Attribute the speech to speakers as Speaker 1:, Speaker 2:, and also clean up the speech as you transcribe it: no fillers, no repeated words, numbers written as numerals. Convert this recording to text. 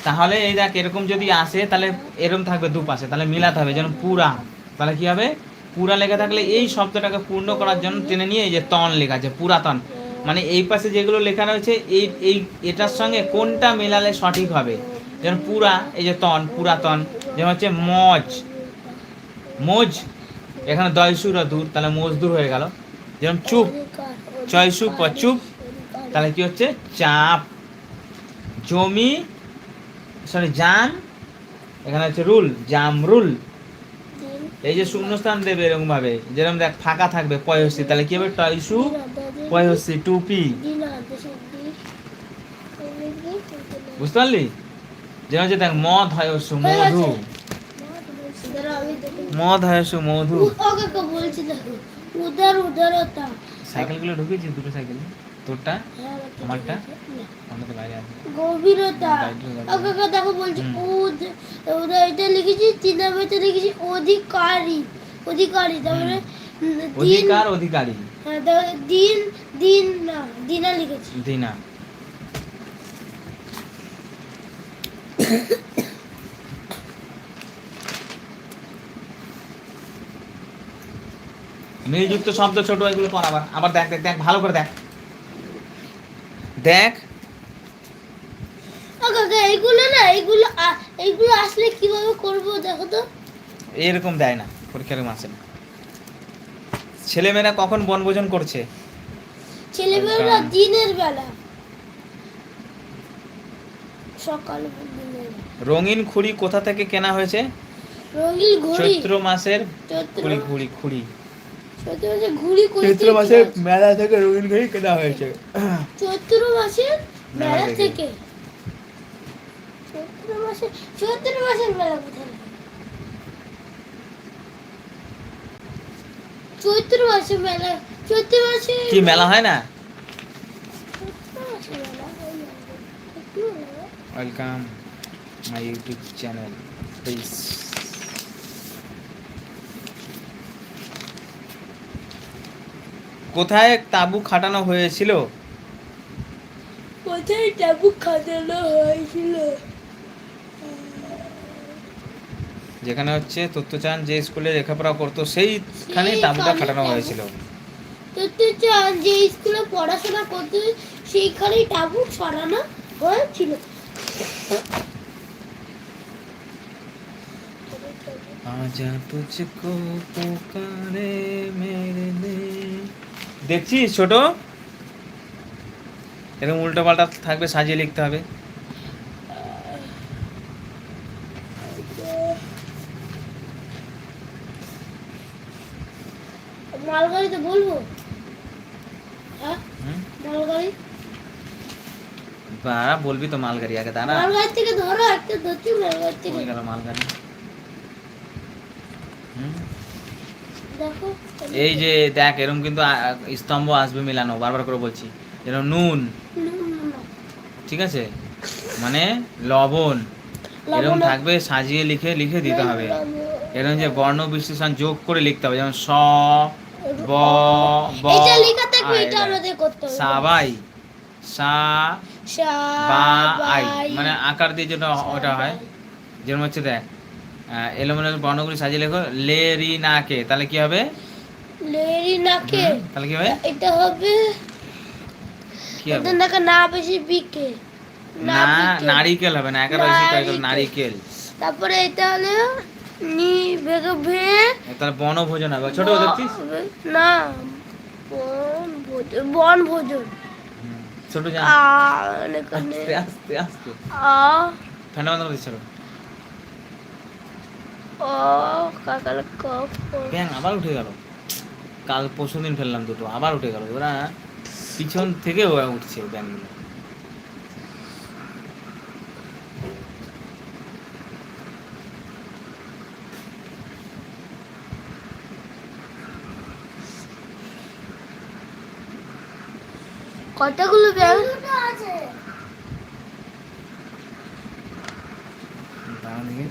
Speaker 1: তাহলে এই দেখ এরকম যদি আসে তাহলে এরকম থাকবে দুপাশে, তাহলে মিলাতে হবে যেন পুরা, তাহলে কি হবে পুরা লেখা থাকলে এই শব্দটাকে পূর্ণ করার জন্য টেনে নিয়ে এই যে তন লেখা আছে পুরাতন, মানে এই পাশে যেগুলো লেখা রয়েছে এই এই এটার সঙ্গে কোনটা মেলালে সঠিক হবে, যেমন পুরা এই যে তন পুরাতন, যেমন হচ্ছে মজ মোজ, এখানে দয়সুর দূর তাহলে মজদুর হয়ে গেল, যেমন চুপ চয়সু চুপ তাহলে কি হচ্ছে চাপ, জমি সরি জাম এখানে হচ্ছে রুল জামরুল, এই যে শূন্যস্থান দেবে এরকম ভাবে যেরকম দেখ ফাঁকা থাকবে পয়সী তাহলে কি হবে টয়সু পয়সী টুপি, বুঝতে পারলি, যেমন হচ্ছে দেখ মদ হয়সু মধু, মদ হয়সু মধু, সাইকেলগুলো ঢুকেছি দুটো সাইকেল, তোরটা আমারটা আমরা তো বাইরে আছি,
Speaker 2: গভীরতা দেখো বলছি এটা লিখেছি 3 নাম্বারতে লিখেছি অধিকারী, অধিকারী তারপরে
Speaker 1: অধিকার অধিকারী,
Speaker 2: হ্যাঁ দিন দিন না দিনা লিখেছি
Speaker 1: দিনা, মিলযুক্ত শব্দ ছোট এগুলো পর আবার আবার দেখ দেখ দেখ ভালো করে দেখ দেখ,
Speaker 2: এইগুলো না এইগুলো আসলে কিভাবে করব দেখো তো,
Speaker 1: এরকম দেয় না পরীক্ষার আসে না। ছেলেমেয়েরা কখন বনভোজন করছে,
Speaker 2: ছেলেমেয়েরা দিনের বেলা সকাল,
Speaker 1: রঙিন খুঁড়ি কোথা থেকে কেনা হয়েছে,
Speaker 2: রঙিন ঘড়ি
Speaker 1: চৈত্র মাসের খুঁড়ি খুঁড়ি খুঁড়ি,
Speaker 2: চৈত্র
Speaker 1: মাসের মেলা থেকে রঙিন ঘড়ি কেনা হয়েছে,
Speaker 2: চৈত্র মাসের মেলা থেকে, চৈত্র মাসের মেলা কোথায়, চৈত্র মাসের মেলা, চৈত্র মাসে
Speaker 1: কি মেলা হয় না, welcome my YouTube channel please. কোথায় তাঁবু খাটানো হয়েছিল,
Speaker 2: কোথায় তাঁবু খাটানো হয়েছিল,
Speaker 1: যেখানে হচ্ছে তথ্যচান যে স্কুলে লেখাপড়া করতো সেইখানে তাঁবুটা খাটানো হয়েছিল,
Speaker 2: তথ্যচান যে স্কুলে পড়াশোনা করতো সেইখানেই তাঁবু ছড়ানো হয়েছিল।
Speaker 1: आजा तुझको पुकारे मेरे दिल, দেখছিস ছোট এরকম উল্টো পাল্টা থাকবে সাজিয়ে লিখতে হবে,
Speaker 2: মালগাড়িতে বলবো, হ্যাঁ মালগাড়ি,
Speaker 1: বাড়া বলবি তো মালগাড়ি আগে দাঁড়া,
Speaker 2: মালগাড়ি থেকে ধরো একটা ধরছি মালগাড়ি থেকে
Speaker 1: গেল মালগাড়ি,
Speaker 2: দেখো
Speaker 1: এই যে দেখ এরকম কিন্তু স্তম্ভ আসবে মিলানো, বারবার করে বলছি, যেন নুন ঠিক আছে মানে লবণ এরকম থাকবে সাজিয়ে লিখে লিখে দিতে হবে, এরকম যে বর্ণ বিশ্লেষণ যোগ করে লিখতে হবে, যেমন স ব ব
Speaker 2: এটা লেখা থাকবে, এটা আমাদের করতে হবে,
Speaker 1: সাবাই সা বা আই মানে আকার দিয়ে যেটা ওটা হয়, যেমন হচ্ছে দেখ এলোমেলো বর্ণগুলি সাজিয়ে লেখো লে রি না কে, তাহলে কি হবে
Speaker 2: লেরি নাকে,
Speaker 1: তাহলে কি হবে
Speaker 2: এটা হবে
Speaker 1: কি হবে
Speaker 2: এটা নাকা না বেশি বিকে,
Speaker 1: না নারিকেল হবে না, একা বেশি কয়েকল নারিকেল,
Speaker 2: তারপরে এটা হলো নি বেগে ভে,
Speaker 1: তাহলে বনভোজন হবে ছোট দেখছিস
Speaker 2: না বন ভোজন
Speaker 1: ছোট যা
Speaker 2: এখানে
Speaker 1: আস্তে আস্তে আস্তে
Speaker 2: আ
Speaker 1: ঠান্ডা বন্ধ করে ছোট
Speaker 2: ও কাকাল কফ,
Speaker 1: ব্যাং আবার উঠে গেল, কাল পরশু দিন ফেললাম দুটো আবার উঠে গেল, ওরা পিছন থেকে ওরা উঠছে ব্যাংগুলো,
Speaker 2: কতগুলো ব্যাগ আছে
Speaker 1: দাঁড়া দেখি